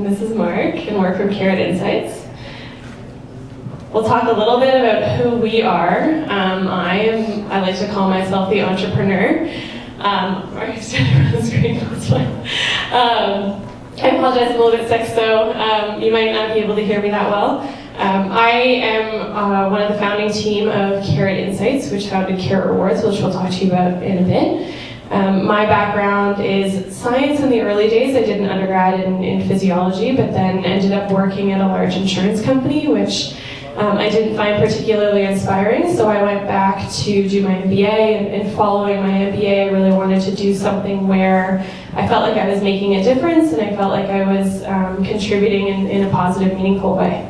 This is Mark, and we're from Carrot Insights. We'll talk a little bit about who we are. I like to call myself the entrepreneur. Mark is standing on the screen, that's fine. I apologize, I'm a little bit sick, so you might not be able to hear me that well. I am one of the founding team of Carrot Insights, which founded Carrot Rewards, which we'll talk to you about in a bit. My background is science in the early days. I did an undergrad in physiology, but then ended up working at a large insurance company, which I didn't find particularly inspiring, so I went back to do my MBA, and following my MBA, I really wanted to do something where I felt like I was making a difference, and I felt like I was contributing in a positive, meaningful way.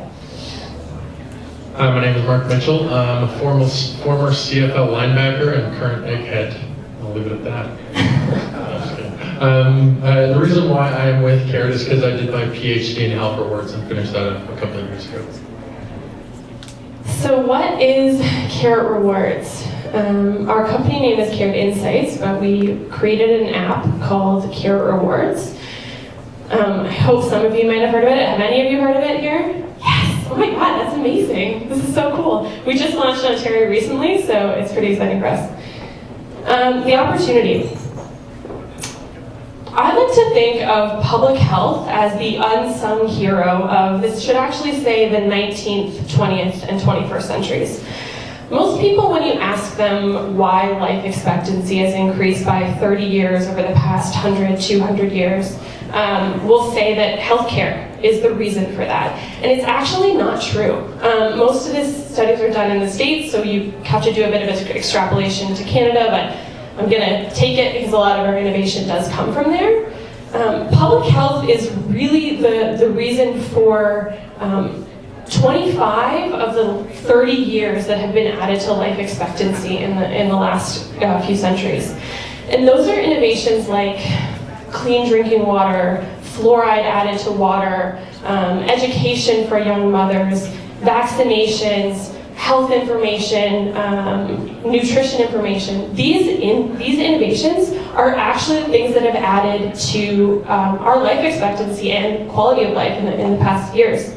My name is Mark Mitchell. I'm a former CFL linebacker and current egghead. I'll leave it at that. The reason why I'm with Carrot is because I did my PhD in Health Rewards and finished that a couple of years ago. So what is Carrot Rewards? Our company name is Carrot Insights, but we created an app called Carrot Rewards. I hope some of you might have heard of it. Have any of you heard of it here? Yes! Oh my god, that's amazing. This is so cool. We just launched in Ontario recently, so it's pretty exciting for us. The opportunity. I like to think of public health as the unsung hero of, this should actually say, the 19th, 20th, and 21st centuries. Most people, when you ask them why life expectancy has increased by 30 years over the past 100, 200 years, will say that healthcare is the reason for that. And it's actually not true. Most of these studies are done in the States, so you have to do a bit of an extrapolation to Canada, but I'm going to take it because a lot of our innovation does come from there. Public health is really the reason for 25 of the 30 years that have been added to life expectancy in the last few centuries. And those are innovations like clean drinking water, fluoride added to water, education for young mothers, vaccinations, health information, nutrition information. These innovations are actually the things that have added to our life expectancy and quality of life in the past years.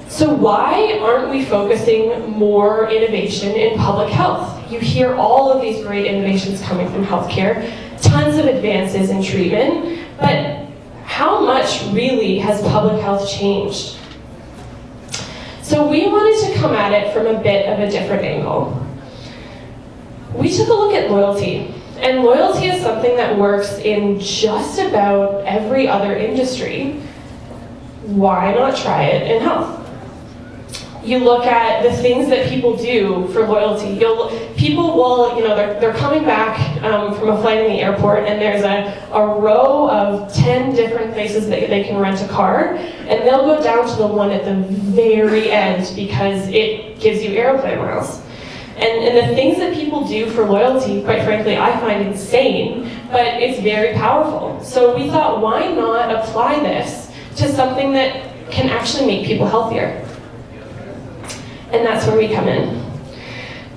So why aren't we focusing more innovation in public health? You hear all of these great innovations coming from healthcare, tons of advances in treatment, but how much really has public health changed? So we wanted to come at it from a bit of a different angle. We took a look at loyalty, and loyalty is something that works in just about every other industry. Why not try it in health? You look at the things that people do for loyalty. People will, they're coming back from a flight in the airport, and there's a row of 10 different places that they can rent a car, and they'll go down to the one at the very end because it gives you airplane miles. And the things that people do for loyalty, quite frankly, I find insane, but it's very powerful. So we thought, why not apply this to something that can actually make people healthier? And that's where we come in.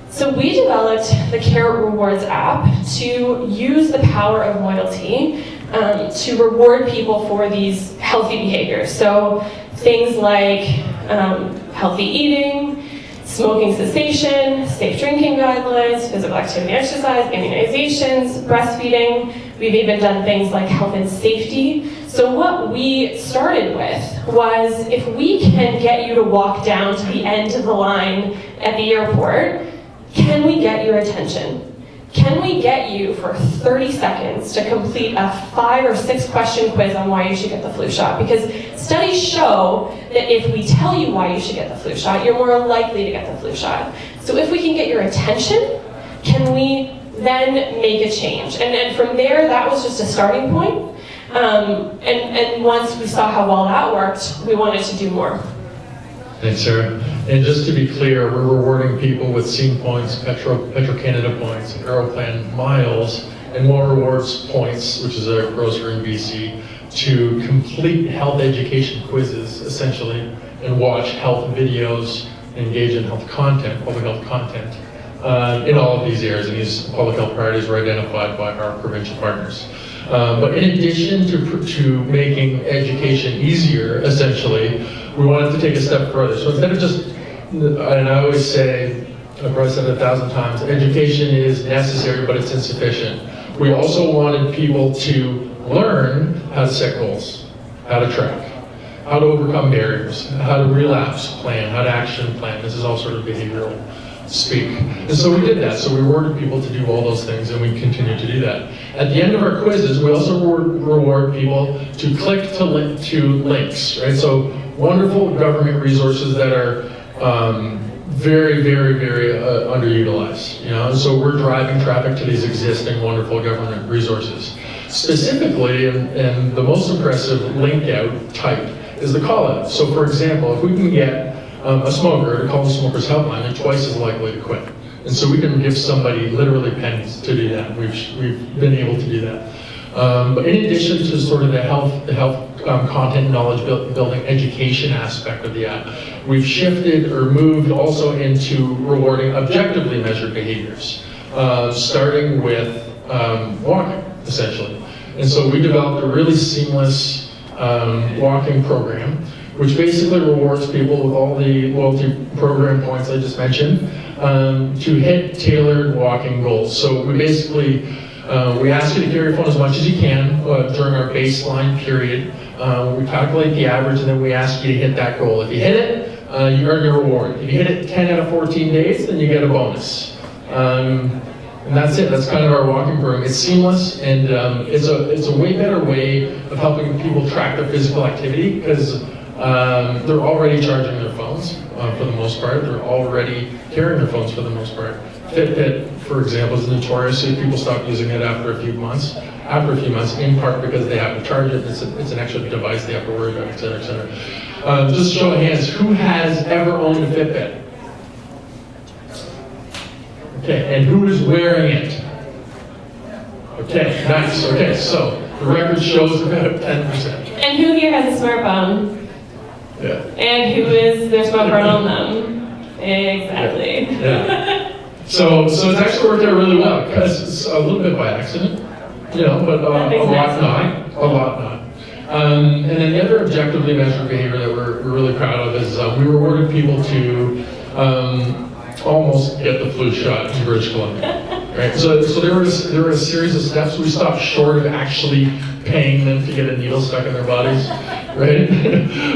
So we developed the Carrot Rewards app to use the power of loyalty to reward people for these healthy behaviors. So things like healthy eating, smoking cessation, safe drinking guidelines, physical activity and exercise, immunizations, breastfeeding. We've even done things like health and safety. So what we started with was, if we can get you to walk down to the end of the line at the airport, can we get your attention? Can we get you for 30 seconds to complete a 5 or 6 question quiz on why you should get the flu shot? Because studies show that if we tell you why you should get the flu shot, you're more likely to get the flu shot. So if we can get your attention, can we then make a change? And from there, that was just a starting point. And once we saw how well that worked, we wanted to do more. Thanks, Sarah. And just to be clear, we're rewarding people with Scene Points, Petro-Canada points, Aeroplan miles, and More Rewards points, which is a grocer in BC, to complete health education quizzes, essentially, and watch health videos, engage in health content, public health content, in all of these areas. And these public health priorities were identified by our provincial partners. But in addition to making education easier, essentially, we wanted to take a step further. So instead of just, and I always say, I've probably said it 1,000 times, education is necessary, but it's insufficient. We also wanted people to learn how to set goals, how to track, how to overcome barriers, how to relapse plan, how to action plan. This is all sort of behavioral speak. And so we did that. So we rewarded people to do all those things, and we continue to do that. At the end of our quizzes, we also reward people to click to links, right? So wonderful government resources that are very, very, very underutilized. And so we're driving traffic to these existing wonderful government resources. Specifically, and the most impressive link out type is the call out. So for example, if we can get a smoker to call the smoker's helpline, they're twice as likely to quit. And so we can give somebody literally pennies to do that. We've been able to do that. But in addition to sort of the health content, knowledge building, education aspect of the app, we've shifted or moved also into rewarding objectively measured behaviors, starting with walking, essentially. And so we developed a really seamless walking program, which basically rewards people with all the loyalty program points I just mentioned to hit tailored walking goals. So we basically, we ask you to carry your phone as much as you can during our baseline period. We calculate the average, and then we ask you to hit that goal. If you hit it, you earn your reward. If you hit it 10 out of 14 days, then you get a bonus. And that's it. That's kind of our walking program. It's seamless, and it's a way better way of helping people track their physical activity, because they're already charging their phones for the most part. They're already carrying their phones for the most part. Fitbit, for example, is notorious. People stop using it after a few months. In part because they have to charge it. It's an extra device they have to worry about, et cetera, et cetera. Just show of hands, who has ever owned a Fitbit? Okay, and who is wearing it? Okay, nice. Okay, so the record shows about 10%. And who here has a smartphone? Yeah. And who is their smartphone on them? Exactly. Yeah. So it's actually worked out really well, because it's a little bit by accident, but a lot not. And then the other objectively measured behavior that we're really proud of is we rewarded people to almost get the flu shot in British Columbia. Right? So there were a series of steps. We stopped short of actually paying them to get a needle stuck in their bodies, right?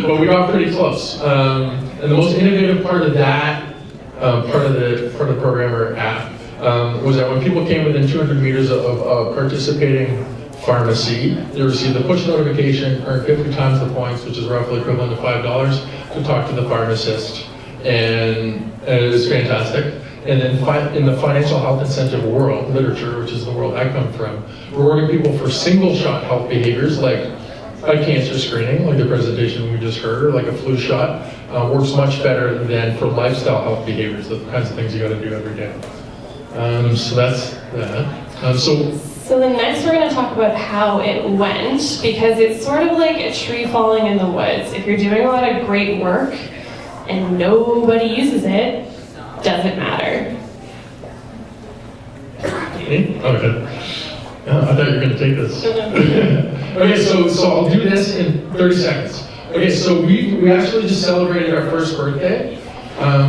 But we got pretty close. And the most innovative part of that part of the program or app was that when people came within 200 meters of a participating pharmacy, they received a push notification, earned 50 times the points, which is roughly equivalent to $5, to talk to the pharmacist, and it was fantastic. And then in the financial health incentive world, literature, which is the world I come from, rewarding people for single-shot health behaviors like a cancer screening, like the presentation we just heard, or like a flu shot, works much better than for lifestyle health behaviors, the kinds of things you got to do every day. So that's that. So then next we're going to talk about how it went, because it's sort of like a tree falling in the woods. If you're doing a lot of great work and nobody uses it, doesn't matter. Okay. I thought you were going to take this. Okay, so I'll do this in 30 seconds. Okay, so we actually just celebrated our first birthday,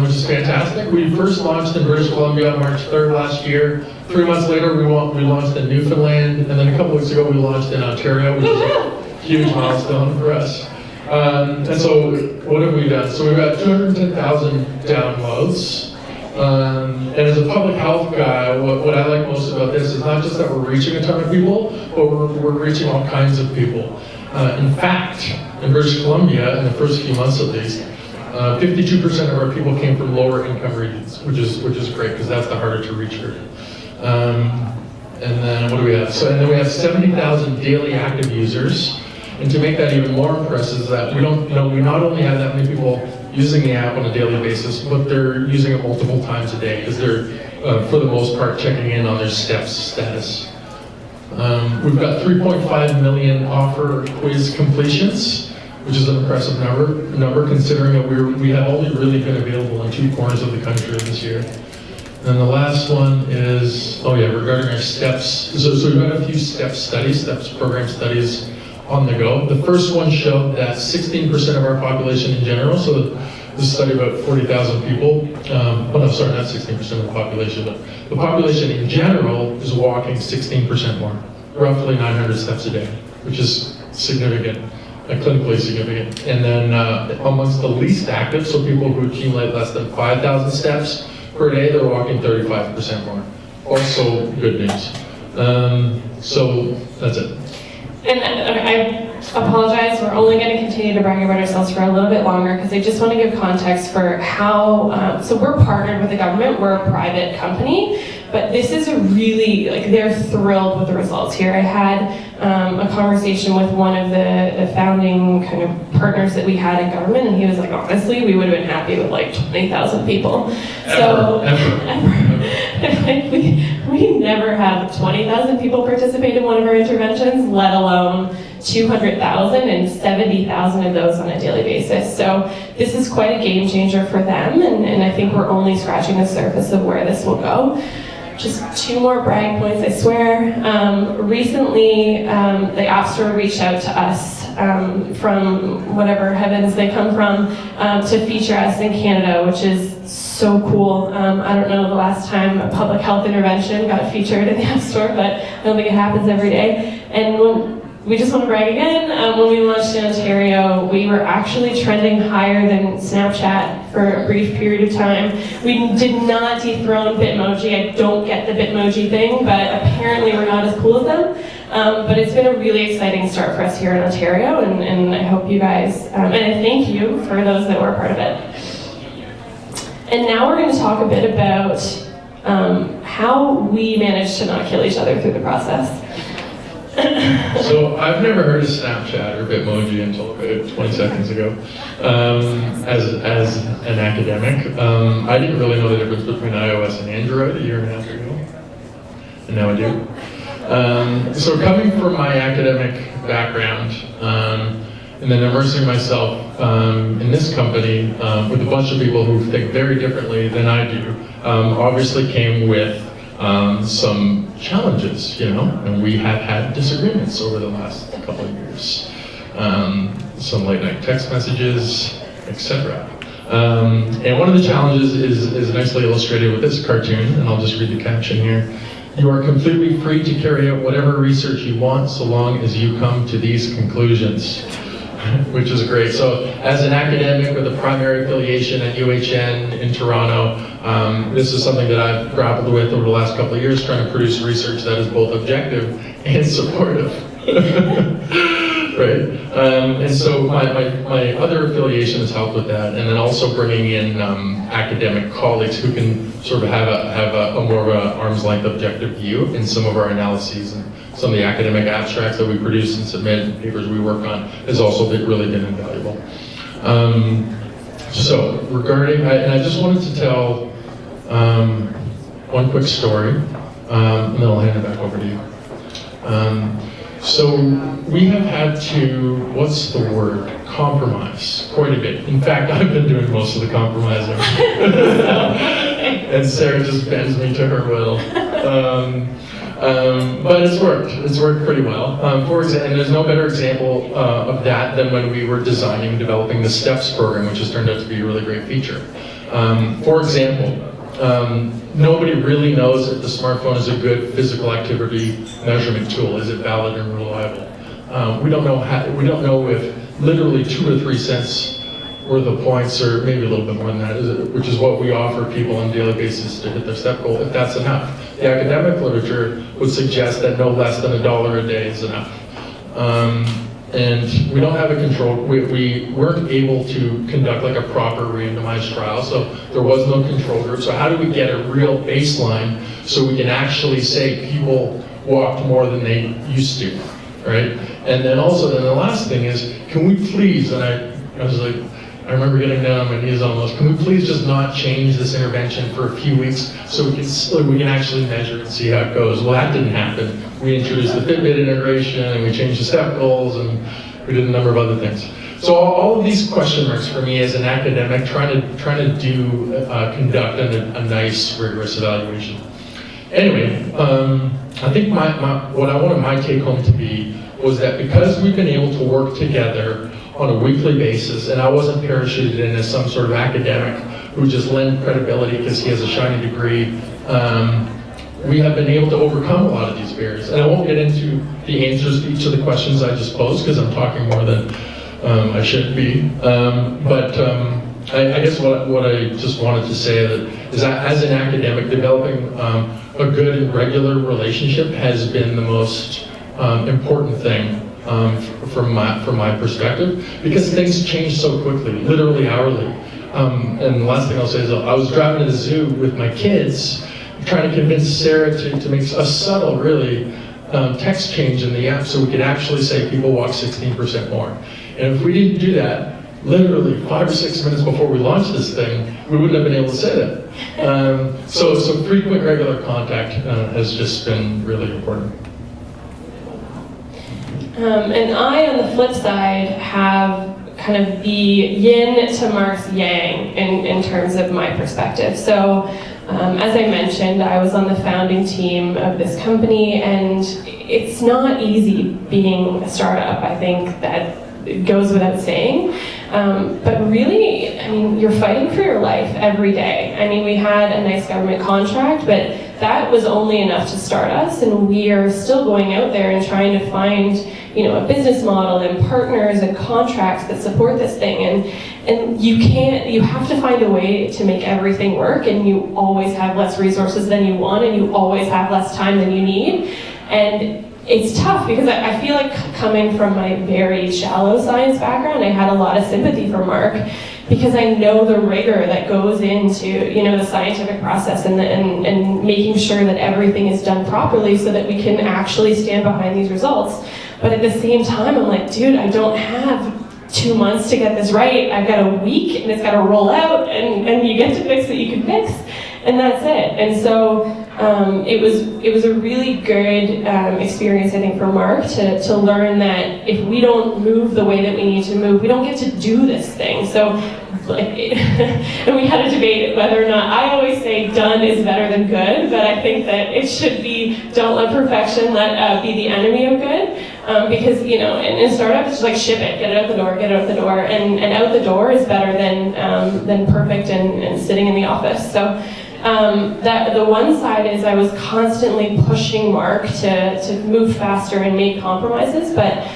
which is fantastic. We first launched in British Columbia on March 3rd last year. 3 months later, we launched in Newfoundland, and then a couple weeks ago, we launched in Ontario, which is a huge milestone for us. And so what have we done? So we've got 210,000 downloads. And as a public health guy, what I like most about this is not just that we're reaching a ton of people, but we're reaching all kinds of people. In fact, in British Columbia, in the first few months at least, 52% of our people came from lower income regions, which is great, because that's the harder to reach group. And then what do we have? And then we have 70,000 daily active users. And to make that even more impressive is that we not only have that many people using the app on a daily basis, but they're using it multiple times a day, because they're, for the most part, checking in on their steps status. We've got 3.5 million offer quiz completions, which is an impressive number considering that we have only really been available in 2 corners of the country this year. And the last one is, regarding our steps. So we've got a few steps program studies on the go. The first one showed that 16% of our population in general, so this is a study about 40,000 people, not 16% of the population, but the population in general is walking 16% more, roughly 900 steps a day, which is significant, clinically significant. And then amongst the least active, so people who accumulate less than 5,000 steps per day, they're walking 35% more. Also good news. So that's it. And I apologize, we're only going to continue to brag about ourselves for a little bit longer because I just want to give context for how, so we're partnered with the government, we're a private company, but this is a really, they're thrilled with the results here. I had a conversation with one of the founding kind of partners that we had in government, and he was like, honestly, we would have been happy with 20,000 people. We never had 20,000 people participate in one of our interventions, let alone 200,000 and 70,000 of those on a daily basis. So this is quite a game changer for them, and I think we're only scratching the surface of where this will go. Just 2 more brag points, I swear. Recently, the App Store reached out to us from whatever heavens they come from to feature us in Canada, which is so cool. I don't know the last time a public health intervention got featured in the App Store, but I don't think it happens every day. And we just want to brag again. When we launched in Ontario, we were actually trending higher than Snapchat for a brief period of time. We did not dethrone Bitmoji. I don't get the Bitmoji thing, but apparently we're not as cool as them. But it's been a really exciting start for us here in Ontario, and I hope you guys, and I thank you for those that were a part of it. And now we're going to talk a bit about how we managed to not kill each other through the process. So I've never heard of Snapchat or Bitmoji until about 20 seconds ago. As an academic, I didn't really know the difference between iOS and Android a year and a half ago, and now I do. So coming from my academic background, and then immersing myself in this company with a bunch of people who think very differently than I do, obviously came with some challenges, and we have had disagreements over the last couple of years. Some late night text messages, etc. And one of the challenges is nicely illustrated with this cartoon, and I'll just read the caption here. You are completely free to carry out whatever research you want so long as you come to these conclusions. Which is great. So as an academic with a primary affiliation at UHN in Toronto, this is something that I've grappled with over the last couple of years, trying to produce research that is both objective and supportive. Right? And so my other affiliation has helped with that, and then also bringing in academic colleagues who can sort of have a more of an arm's length objective view in some of our analyses, and some of the academic abstracts that we produce and submit and papers we work on has also really been invaluable. So regarding, and I just wanted to tell one quick story, and then I'll hand it back over to you. So we have had to, what's the word, compromise quite a bit. In fact, I've been doing most of the compromising. And Sarah just bends me to her will. But it's worked pretty well. For example, and there's no better example of that than when we were designing and developing the STEPS program, which has turned out to be a really great feature. For example, nobody really knows if the smartphone is a good physical activity measurement tool. Is it valid and reliable? We don't know if literally 2 or 3 cents worth of points, or maybe a little bit more than that, which is what we offer people on a daily basis to hit their STEP goal, if that's enough. The academic literature would suggest that no less than $1 a day is enough. And we don't have a control, we weren't able to conduct like a proper randomized trial, so there was no control group. So how do we get a real baseline so we can actually say people walked more than they used to, right? And then also, the last thing is, can we please, and I was like, I remember getting down on my knees almost, can we please just not change this intervention for a few weeks so we can actually measure and see how it goes? Well, that didn't happen. We introduced the Fitbit integration, and we changed the step goals, and we did a number of other things. So all of these question marks for me as an academic trying to conduct a nice, rigorous evaluation. Anyway, I think what I wanted my take home to be was that because we've been able to work together on a weekly basis, and I wasn't parachuted in as some sort of academic who just lent credibility because he has a shiny degree, we have been able to overcome a lot of these barriers. And I won't get into the answers to each of the questions I just posed because I'm talking more than I should be. I guess what I just wanted to say is that as an academic, developing a good and regular relationship has been the most important thing from my perspective, because things change so quickly, literally hourly. And the last thing I'll say is I was driving to the zoo with my kids, trying to convince Sarah to make a subtle, really, text change in the app so we could actually say people walk 16% more. And if we didn't do that, literally 5 or 6 minutes before we launched this thing, we wouldn't have been able to say that. So frequent, regular contact has just been really important. And I, on the flip side, have kind of the yin to Marc's yang in terms of my perspective. So, as I mentioned, I was on the founding team of this company, and it's not easy being a startup. I think that it goes without saying. But really, I mean, you're fighting for your life every day. I mean, we had a nice government contract, but that was only enough to start us, and we are still going out there and trying to find, a business model and partners and contracts that support this thing. And you have to find a way to make everything work, and you always have less resources than you want, and you always have less time than you need. And it's tough because I feel like, coming from my very shallow science background, I had a lot of sympathy for Marc, because I know the rigor that goes into the scientific process and making sure that everything is done properly so that we can actually stand behind these results. But at the same time, I'm like, dude, I don't have 2 months to get this right. I've got a week, and it's got to roll out, and you get to fix what you can fix, and that's it. And so it was a really good experience, I think, for Marc to learn that if we don't move the way that we need to move, we don't get to do this thing. So, and we had a debate whether or not, I always say done is better than good, but I think that it should be don't let perfection be the enemy of good. Because, in a startup, it's just like ship it, get it out the door, and out the door is better than perfect and sitting in the office. So that the one side is I was constantly pushing Marc to move faster and make compromises, but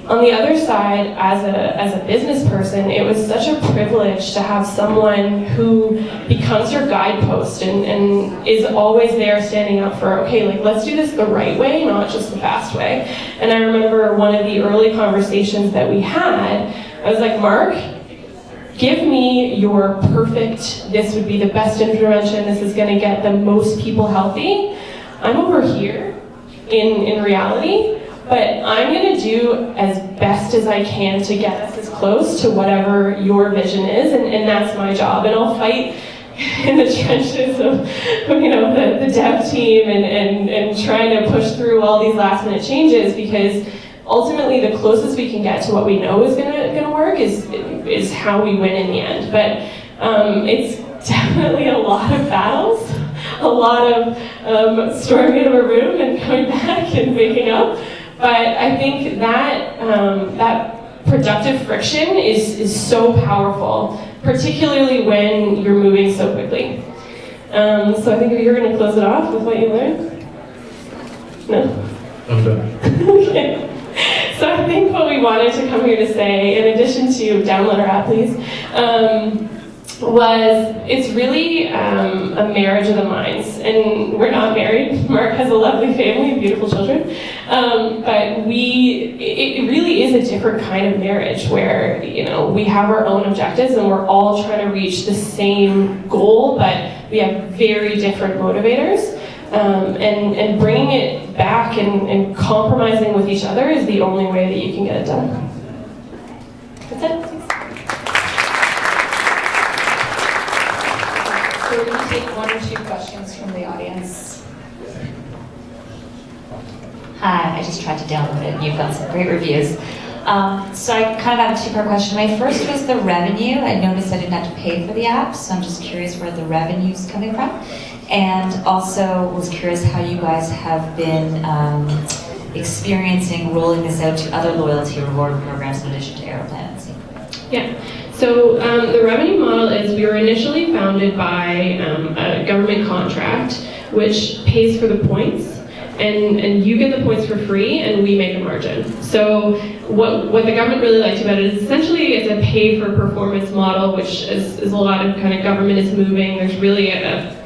on the other side, as a business person, it was such a privilege to have someone who becomes your guidepost and is always there standing up for, okay, let's do this the right way, not just the fast way. And I remember one of the early conversations that we had, I was like, Marc, give me your perfect, this would be the best intervention, this is going to get the most people healthy. I'm over here in reality, but I'm going to do as best as I can to get us as close to whatever your vision is, and that's my job. And I'll fight in the trenches of the dev team and trying to push through all these last minute changes, because ultimately the closest we can get to what we know is gonna work is how we win in the end. But it's definitely a lot of battles, a lot of storming out of a room and coming back and waking up. But I think that that productive friction is so powerful, particularly when you're moving so quickly. So I think you're going to close it off with what you learned? No? I'm done. Okay. So I think what we wanted to come here to say, in addition to download our app, please, was it's really a marriage of the minds. And we're not married. Marc has a lovely family and beautiful children. But it really is a different kind of marriage where, we have our own objectives and we're all trying to reach the same goal, but we have very different motivators. And bringing it back and compromising with each other is the only way that you can get it done. That's it. Thanks. So we're going to take 1 or 2 questions from the audience. Hi, I just tried to download it and you've got some great reviews. So I kind of have a two-part question. My first was the revenue. I noticed I didn't have to pay for the app, so I'm just curious where the revenue's coming from. And also was curious how you guys have been experiencing rolling this out to other loyalty reward programs in addition to Aeroplan. Yeah. So the revenue model is we were initially founded by a government contract which pays for the points, and you get the points for free and we make a margin. So what the government really liked about it is essentially it's a pay for performance model, which is a lot of kind of government is moving. There's really a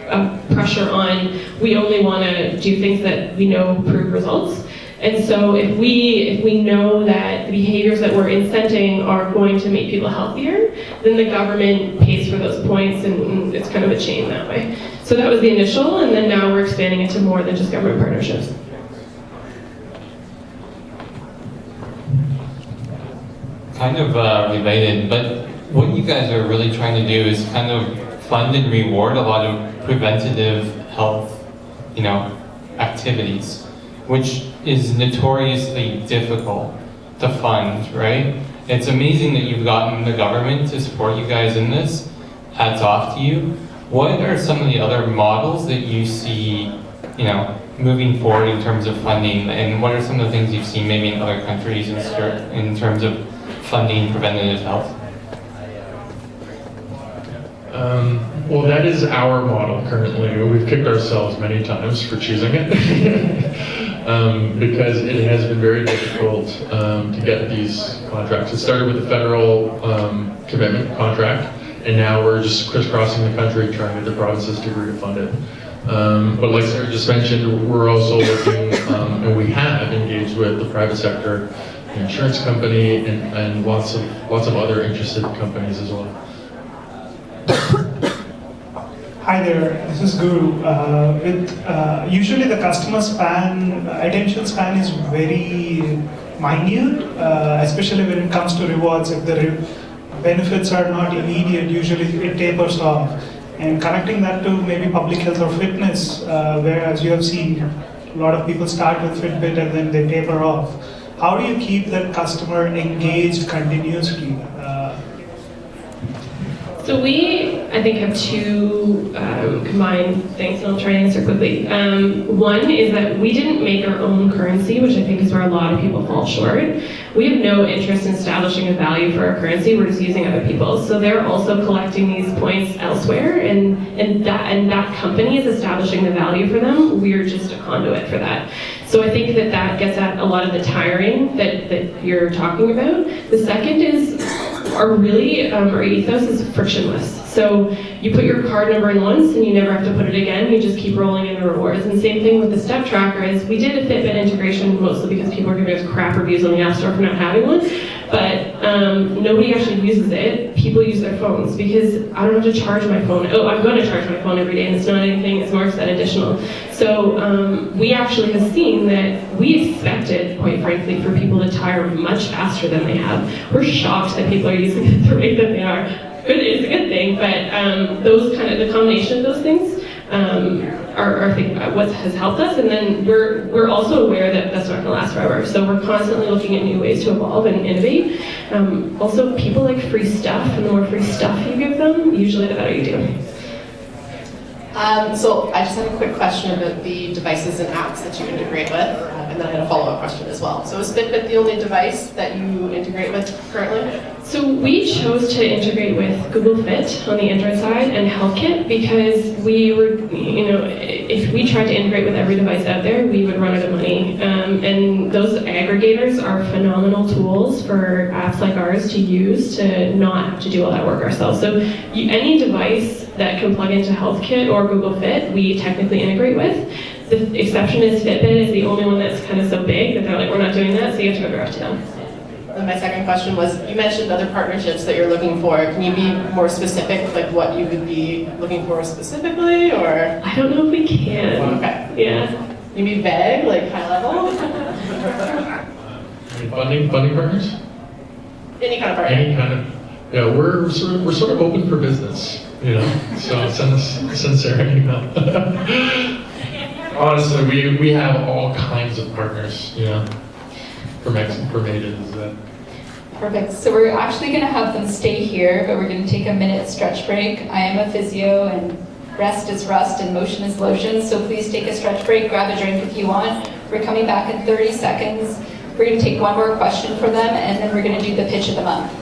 pressure on we only want to do things that we know prove results. And so if we know that the behaviors that we're incenting are going to make people healthier, then the government pays for those points, and it's kind of a chain that way. So that was the initial, and then now we're expanding it to more than just government partnerships. Kind of related, but what you guys are really trying to do is kind of fund and reward a lot of preventative health, activities, which is notoriously difficult to fund, right? It's amazing that you've gotten the government to support you guys in this. Hats off to you. What are some of the other models that you see, moving forward in terms of funding, and what are some of the things you've seen maybe in other countries in terms of funding preventative health? Well, that is our model currently. We've kicked ourselves many times for choosing it because it has been very difficult to get these contracts. It started with the federal commitment contract, and now we're just crisscrossing the country trying to get the provinces to agree to fund it. But like Sarah just mentioned, we're also looking, and we have engaged with the private sector, the insurance company, and lots of other interested companies as well. Hi there, this is Guru. Usually the customer attention span is very minute, especially when it comes to rewards. If the benefits are not immediate, usually it tapers off. And connecting that to maybe public health or fitness, whereas you have seen a lot of people start with Fitbit and then they taper off. How do you keep that customer engaged continuously? So we, I think, have two combined things, and I'll try and answer quickly. One is that we didn't make our own currency, which I think is where a lot of people fall short. We have no interest in establishing a value for our currency. We're just using other people's. So they're also collecting these points elsewhere, and that company is establishing the value for them. We're just a conduit for that. So I think that gets at a lot of the tiring that you're talking about. The second is our ethos is frictionless. So you put your card number in once and you never have to put it again. You just keep rolling in the rewards. And same thing with the step tracker is we did a Fitbit integration mostly because people are giving us crap reviews on the App Store for not having one. But nobody actually uses it. People use their phones because I don't have to charge my phone. Oh, I'm going to charge my phone every day, and it's not anything, it's more that additional. So we actually have seen that we expected, quite frankly, for people to tire much faster than they have. We're shocked that people are using it the rate that they are. It's a good thing, but the combination of those things are I think what has helped us, and then we're also aware that that's not going to last forever. So we're constantly looking at new ways to evolve and innovate. Also, people like free stuff, and the more free stuff you give them, usually the better you do. So I just had a quick question about the devices and apps that you integrate with, and then I had a follow-up question as well. So is Fitbit the only device that you integrate with currently? So we chose to integrate with Google Fit on the Android side and HealthKit because we were, if we tried to integrate with every device out there, we would run out of money. And those aggregators are phenomenal tools for apps like ours to use to not have to do all that work ourselves. So any device that can plug into HealthKit or Google Fit, we technically integrate with. The exception is Fitbit is the only one that's kind of so big that they're like, we're not doing that, so you have to go direct to them. And my second question was, you mentioned other partnerships that you're looking for. Can you be more specific, like what you would be looking for specifically, or? I don't know if we can. Okay. Yeah. You mean vague, like high level? Funding partners? Any kind of partner. Any kind of, yeah, we're sort of open for business, so send Sarah an email. Honestly, we have all kinds of partners, from A to Z. Perfect. So we're actually going to have them stay here, but we're going to take a minute stretch break. I am a physio, and rest is rust and motion is lotion, so please take a stretch break, grab a drink if you want. We're coming back in 30 seconds. We're going to take one more question from them, and then we're going to do the pitch of the month.